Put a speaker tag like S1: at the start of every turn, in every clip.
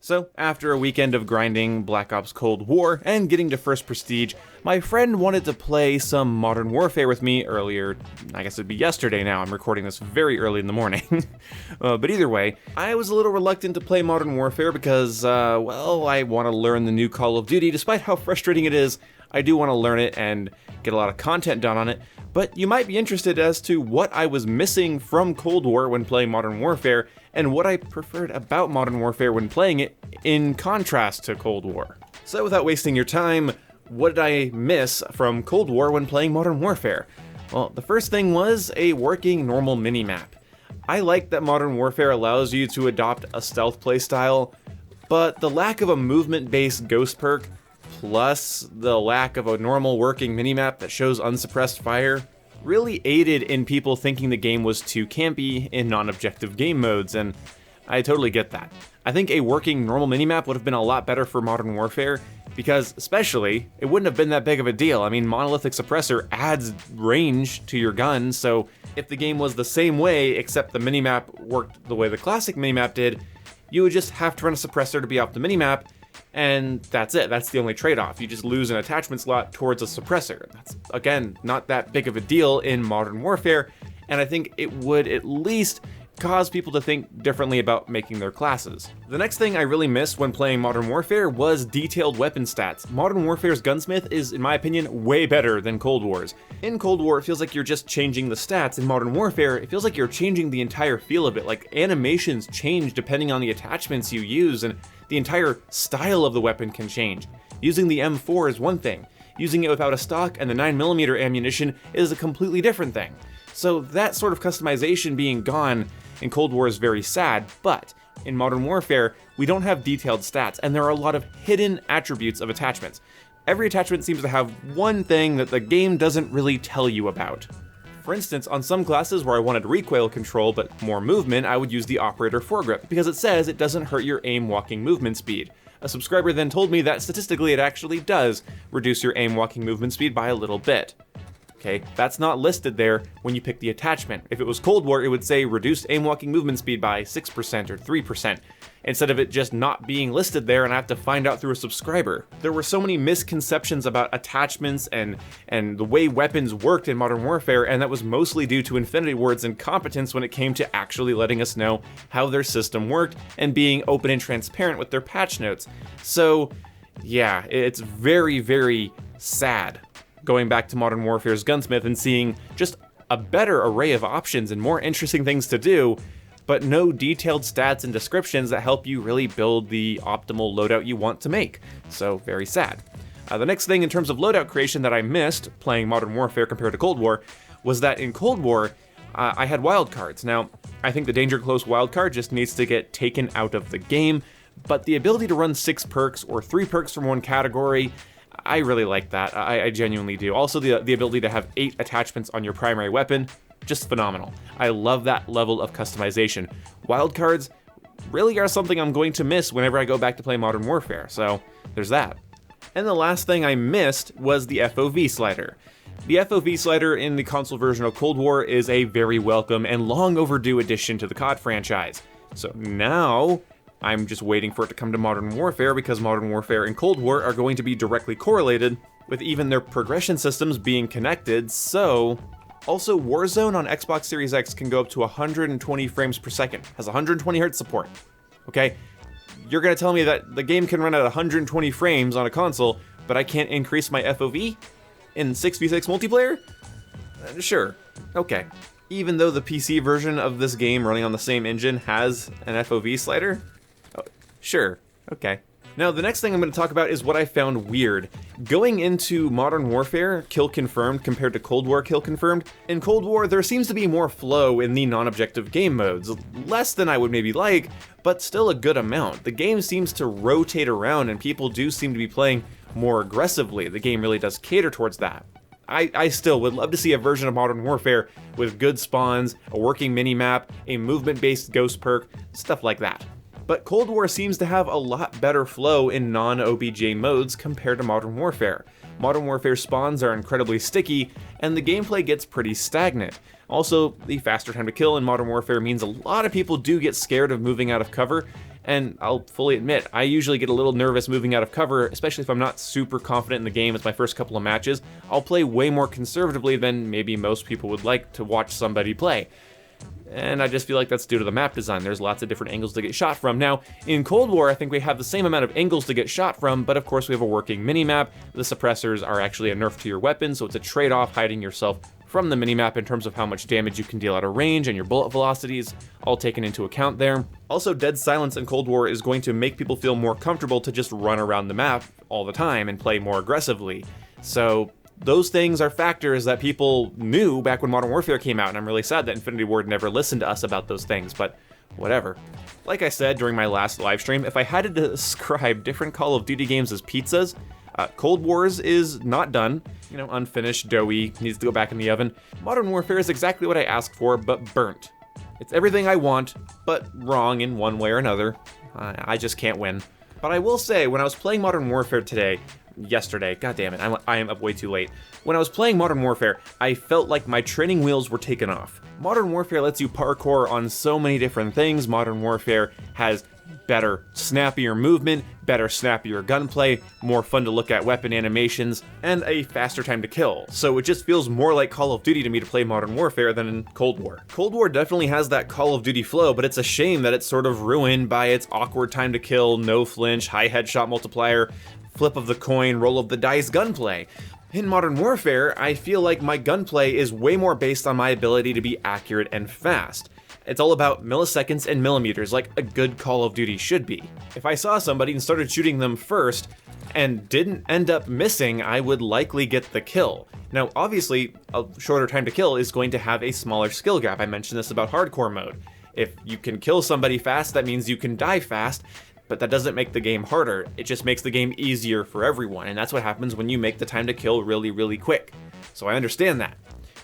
S1: So, after a weekend of grinding Black Ops Cold War and getting to first prestige, my friend wanted to play some Modern Warfare with me earlier. I guess it'd be yesterday now, I'm recording this very early in the morning. But either way, I was a little reluctant to play Modern Warfare because, well, I want to learn the new Call of Duty. Despite how frustrating it is, I do want to learn it and get a lot of content done on it. But you might be interested as to what I was missing from Cold War when playing Modern Warfare, and what I preferred about Modern Warfare when playing it in contrast to Cold War. So without wasting your time, what did I miss from Cold War when playing Modern Warfare? Well, the first thing was a working normal minimap. I like that Modern Warfare allows you to adopt a stealth playstyle, but the lack of a movement-based ghost perk, plus the lack of a normal working minimap that shows unsuppressed fire, really aided in people thinking the game was too campy in non-objective game modes, and I totally get that. I think a working normal minimap would have been a lot better for Modern Warfare, because especially, it wouldn't have been that big of a deal. I mean, Monolithic Suppressor adds range to your gun, so if the game was the same way, except the minimap worked the way the classic minimap did, you would just have to run a suppressor to be off the minimap, and that's it. That's the only trade-off. You just lose an attachment slot towards a suppressor. That's, again, not that big of a deal in Modern Warfare, and I think it would at least cause people to think differently about making their classes. The next thing I really missed when playing Modern Warfare was detailed weapon stats. Modern Warfare's gunsmith is, in my opinion, way better than Cold War's. In Cold War, it feels like you're just changing the stats. In Modern Warfare, it feels like you're changing the entire feel of it. Like, animations change depending on the attachments you use, and the entire style of the weapon can change. Using the M4 is one thing. Using it without a stock and the 9mm ammunition is a completely different thing. So that sort of customization being gone in Cold War is very sad, but in Modern Warfare, we don't have detailed stats, and there are a lot of hidden attributes of attachments. Every attachment seems to have one thing that the game doesn't really tell you about. For instance, on some classes where I wanted recoil control but more movement, I would use the Operator Foregrip, because it says it doesn't hurt your aim walking movement speed. A subscriber then told me that statistically it actually does reduce your aim walking movement speed by a little bit. Okay, that's not listed there when you pick the attachment. If it was Cold War, it would say reduced aim walking movement speed by 6% or 3%, instead of it just not being listed there and I have to find out through a subscriber. There were so many misconceptions about attachments and the way weapons worked in Modern Warfare, and that was mostly due to Infinity Ward's incompetence when it came to actually letting us know how their system worked and being open and transparent with their patch notes. So, yeah, it's very, very sad going back to Modern Warfare's gunsmith and seeing just a better array of options and more interesting things to do, but no detailed stats and descriptions that help you really build the optimal loadout you want to make. So, very sad. The next thing in terms of loadout creation that I missed playing Modern Warfare compared to Cold War was that in Cold War, I had wildcards. Now, I think the Danger Close wildcard just needs to get taken out of the game, but the ability to run 6 perks or 3 perks from one category, I really like that. I genuinely do. Also, the ability to have 8 attachments on your primary weapon, just phenomenal. I love that level of customization. Wildcards really are something I'm going to miss whenever I go back to play Modern Warfare, so there's that. And the last thing I missed was the FOV slider. The FOV slider in the console version of Cold War is a very welcome and long overdue addition to the COD franchise. So now, I'm just waiting for it to come to Modern Warfare, because Modern Warfare and Cold War are going to be directly correlated, with even their progression systems being connected, so... Also, Warzone on Xbox Series X can go up to 120 frames per second, has 120 Hz support. Okay? You're gonna tell me that the game can run at 120 frames on a console, but I can't increase my FOV in 6v6 multiplayer? Sure. Okay. Even though the PC version of this game running on the same engine has an FOV slider? Sure, okay. Now, the next thing I'm going to talk about is what I found weird. Going into Modern Warfare, kill confirmed compared to Cold War kill confirmed, in Cold War there seems to be more flow in the non-objective game modes. Less than I would maybe like, but still a good amount. The game seems to rotate around and people do seem to be playing more aggressively. The game really does cater towards that. I still would love to see a version of Modern Warfare with good spawns, a working minimap, a movement-based ghost perk, stuff like that. But Cold War seems to have a lot better flow in non-OBJ modes compared to Modern Warfare. Modern Warfare spawns are incredibly sticky, and the gameplay gets pretty stagnant. Also, the faster time to kill in Modern Warfare means a lot of people do get scared of moving out of cover, And I'll fully admit, I usually get a little nervous moving out of cover, especially if I'm not super confident in the game as my first couple of matches. I'll play way more conservatively than maybe most people would like to watch somebody play. And I just feel like that's due to the map design. There's lots of different angles to get shot from. Now, in Cold War, I think we have the same amount of angles to get shot from, but of course we have a working minimap. The suppressors are actually a nerf to your weapon, so it's a trade-off hiding yourself from the minimap in terms of how much damage you can deal out of range and your bullet velocities, all taken into account there. Also, Dead Silence in Cold War is going to make people feel more comfortable to just run around the map all the time and play more aggressively. So those things are factors that people knew back when Modern Warfare came out, and I'm really sad that Infinity Ward never listened to us about those things, but whatever. Like I said during my last live stream, if I had to describe different Call of Duty games as pizzas, Cold Wars is not done, unfinished, doughy, needs to go back in the oven. Modern Warfare is exactly what I asked for, but burnt. It's everything I want, but wrong in one way or another. I just can't win. But I will say, when I was playing Modern Warfare yesterday, god damn it, I am up way too late. When I was playing Modern Warfare, I felt like my training wheels were taken off. Modern Warfare lets you parkour on so many different things. Modern Warfare has better, snappier movement, better, snappier gunplay, more fun to look at weapon animations, and a faster time to kill. So it just feels more like Call of Duty to me to play Modern Warfare than in Cold War. Cold War definitely has that Call of Duty flow, but it's a shame that it's sort of ruined by its awkward time to kill, no flinch, high headshot multiplier, flip of the coin, roll of the dice gunplay. In Modern Warfare, I feel like my gunplay is way more based on my ability to be accurate and fast. It's all about milliseconds and millimeters, like a good Call of Duty should be. If I saw somebody and started shooting them first, and didn't end up missing, I would likely get the kill. Now, obviously, a shorter time to kill is going to have a smaller skill gap. I mentioned this about hardcore mode. If you can kill somebody fast, that means you can die fast, but that doesn't make the game harder. It just makes the game easier for everyone, and that's what happens when you make the time to kill really, really quick. So I understand that.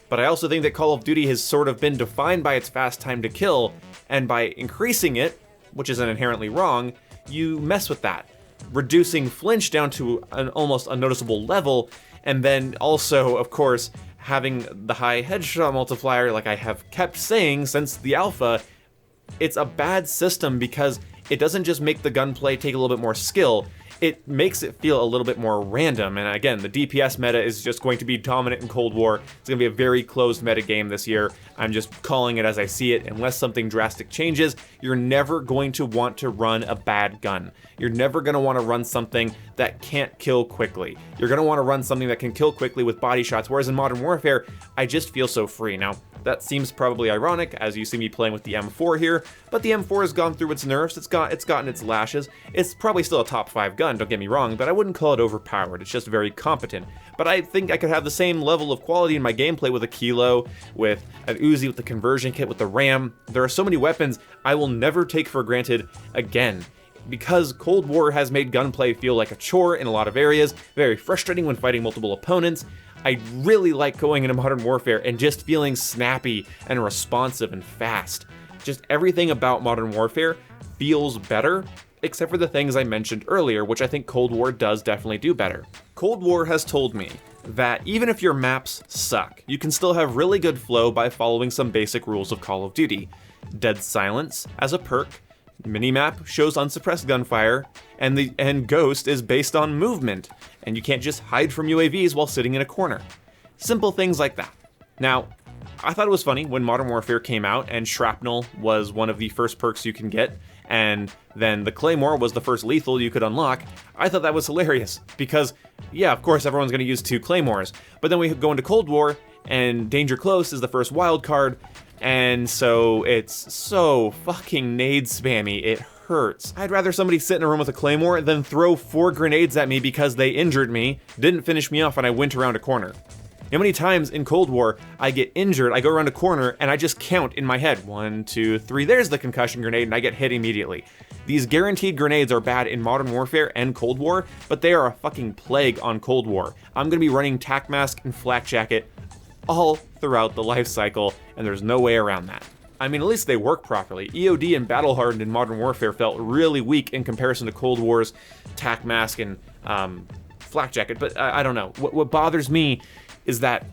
S1: But I also think that Call of Duty has sort of been defined by its fast time to kill, and by increasing it, which isn't inherently wrong, you mess with that, reducing flinch down to an almost unnoticeable level, and then also, of course, having the high headshot multiplier, like I have kept saying since the alpha. It's a bad system because it doesn't just make the gunplay take a little bit more skill, it makes it feel a little bit more random. And again, the DPS meta is just going to be dominant in Cold War. It's going to be a very closed meta game this year. I'm just calling it as I see it. Unless something drastic changes, you're never going to want to run a bad gun. You're never going to want to run something that can't kill quickly. You're going to want to run something that can kill quickly with body shots, whereas in Modern Warfare, I just feel so free. Now, that seems probably ironic, as you see me playing with the M4 here, but the M4 has gone through its nerfs, it's gotten its lashes. It's probably still a top 5 gun, don't get me wrong, but I wouldn't call it overpowered, it's just very competent. But I think I could have the same level of quality in my gameplay with a Kilo, with an Uzi, with the conversion kit, with the RAM. There are so many weapons I will never take for granted again. Because Cold War has made gunplay feel like a chore in a lot of areas, very frustrating when fighting multiple opponents. I really like going into Modern Warfare and just feeling snappy and responsive and fast. Just everything about Modern Warfare feels better, except for the things I mentioned earlier, which I think Cold War does definitely do better. Cold War has told me that even if your maps suck, you can still have really good flow by following some basic rules of Call of Duty. Dead Silence as a perk, minimap shows unsuppressed gunfire, and Ghost is based on movement, and you can't just hide from UAVs while sitting in a corner. Simple things like that. Now, I thought it was funny when Modern Warfare came out and Shrapnel was one of the first perks you can get, and then the Claymore was the first lethal you could unlock. I thought that was hilarious, because, yeah, of course everyone's going to use 2 Claymores, but then we go into Cold War, and Danger Close is the first wild card, and so it's so fucking nade spammy, it hurts. I'd rather somebody sit in a room with a Claymore than throw 4 grenades at me because they injured me, didn't finish me off, and I went around a corner. How many times in Cold War I get injured, I go around a corner, and I just count in my head, 1, 2, 3, there's the concussion grenade, and I get hit immediately. These guaranteed grenades are bad in Modern Warfare and Cold War, but they are a fucking plague on Cold War. I'm gonna be running Tac Mask and Flak Jacket all throughout the life cycle, and there's no way around that. I mean, at least they work properly. EOD and Battle Hardened in Modern Warfare felt really weak in comparison to Cold War's Tac Mask and Flak Jacket, but I don't know. What bothers me is that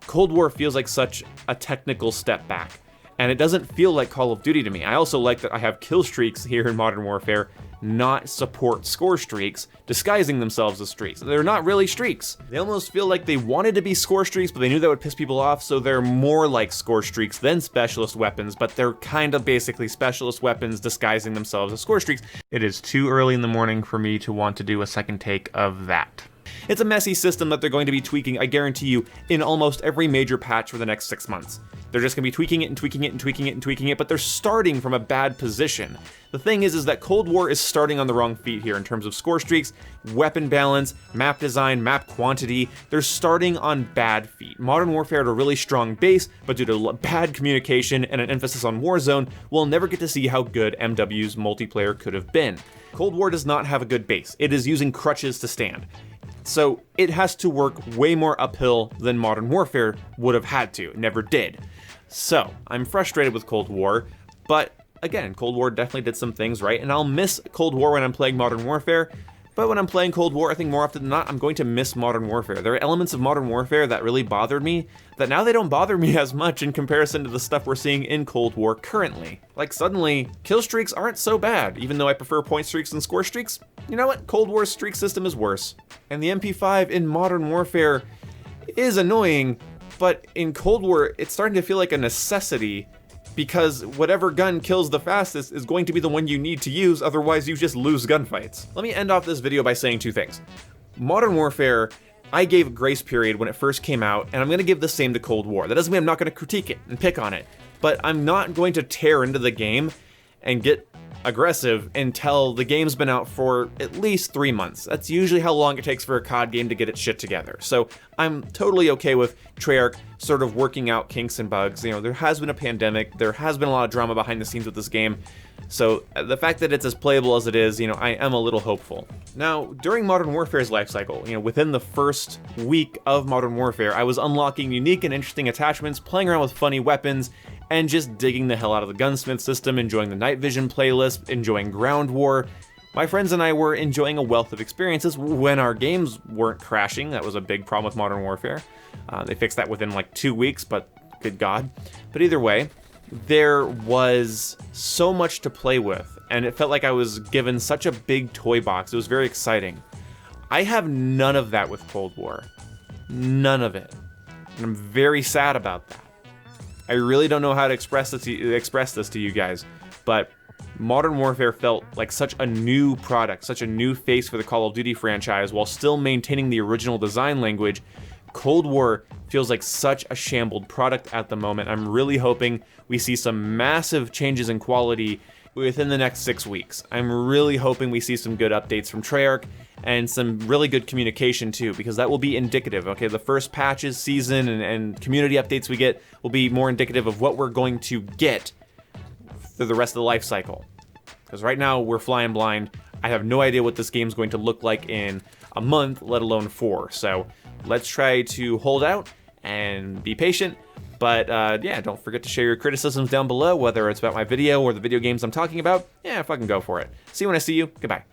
S1: Cold War feels like such a technical step back. and it doesn't feel like Call of Duty to me. I also like that I have kill streaks here in Modern Warfare not support score streaks, disguising themselves as streaks. They're not really streaks. They almost feel like they wanted to be score streaks, but they knew that would piss people off, so they're more like score streaks than specialist weapons, but they're kind of basically specialist weapons disguising themselves as score streaks. It is too early in the morning for me to want to do a second take of that. It's a messy system that they're going to be tweaking, I guarantee you, in almost every major patch for the next 6 months. They're just going to be tweaking it and tweaking it and tweaking it and tweaking it, but they're starting from a bad position. The thing is that Cold War is starting on the wrong feet here in terms of score streaks, weapon balance, map design, map quantity. They're starting on bad feet. Modern Warfare had a really strong base, but due to bad communication and an emphasis on Warzone, we'll never get to see how good MW's multiplayer could have been. Cold War does not have a good base. It is using crutches to stand. So it has to work way more uphill than Modern Warfare would have had to. It never did. So I'm frustrated with Cold War, but again, Cold War definitely did some things right, and I'll miss Cold War when I'm playing Modern Warfare, but when I'm playing Cold War, I think more often than not, I'm going to miss Modern Warfare. There are elements of Modern Warfare that really bothered me, that now they don't bother me as much in comparison to the stuff we're seeing in Cold War currently. Like suddenly, kill streaks aren't so bad, even though I prefer point streaks and score streaks. You know what? Cold War's streak system is worse. And the MP5 in Modern Warfare is annoying, but in Cold War, it's starting to feel like a necessity, because whatever gun kills the fastest is going to be the one you need to use, otherwise you just lose gunfights. Let me end off this video by saying two things. Modern Warfare, I gave a grace period when it first came out, and I'm going to give the same to Cold War. That doesn't mean I'm not going to critique it and pick on it, but I'm not going to tear into the game and get aggressive until the game's been out for at least 3 months. That's usually how long it takes for a COD game to get its shit together. So I'm totally okay with Treyarch sort of working out kinks and bugs. You know, there has been a pandemic, there has been a lot of drama behind the scenes with this game. So the fact that it's as playable as it is, you know, I am a little hopeful. Now, during Modern Warfare's life cycle, you know, within the first week of Modern Warfare, I was unlocking unique and interesting attachments, playing around with funny weapons, and just digging the hell out of the gunsmith system, enjoying the night vision playlist, enjoying ground war. My friends and I were enjoying a wealth of experiences when our games weren't crashing. That was a big problem with Modern Warfare. They fixed that within like 2 weeks, but good God. But either way, there was so much to play with, and it felt like I was given such a big toy box. It was very exciting. I have none of that with Cold War. None of it. And I'm very sad about that. I really don't know how to express this to you guys, but Modern Warfare felt like such a new product, such a new face for the Call of Duty franchise, while still maintaining the original design language. Cold War feels like such a shambled product at the moment. I'm really hoping we see some massive changes in quality within the next 6 weeks. I'm really hoping we see some good updates from Treyarch and some really good communication too, because that will be indicative. Okay, the first patches, season, and community updates we get will be more indicative of what we're going to get for the rest of the life cycle. Because right now we're flying blind. I have no idea what this game's going to look like in a month, let alone 4. So let's try to hold out and be patient. But yeah, don't forget to share your criticisms down below, whether it's about my video or the video games I'm talking about. Yeah, fucking go for it. See you when I see you. Goodbye.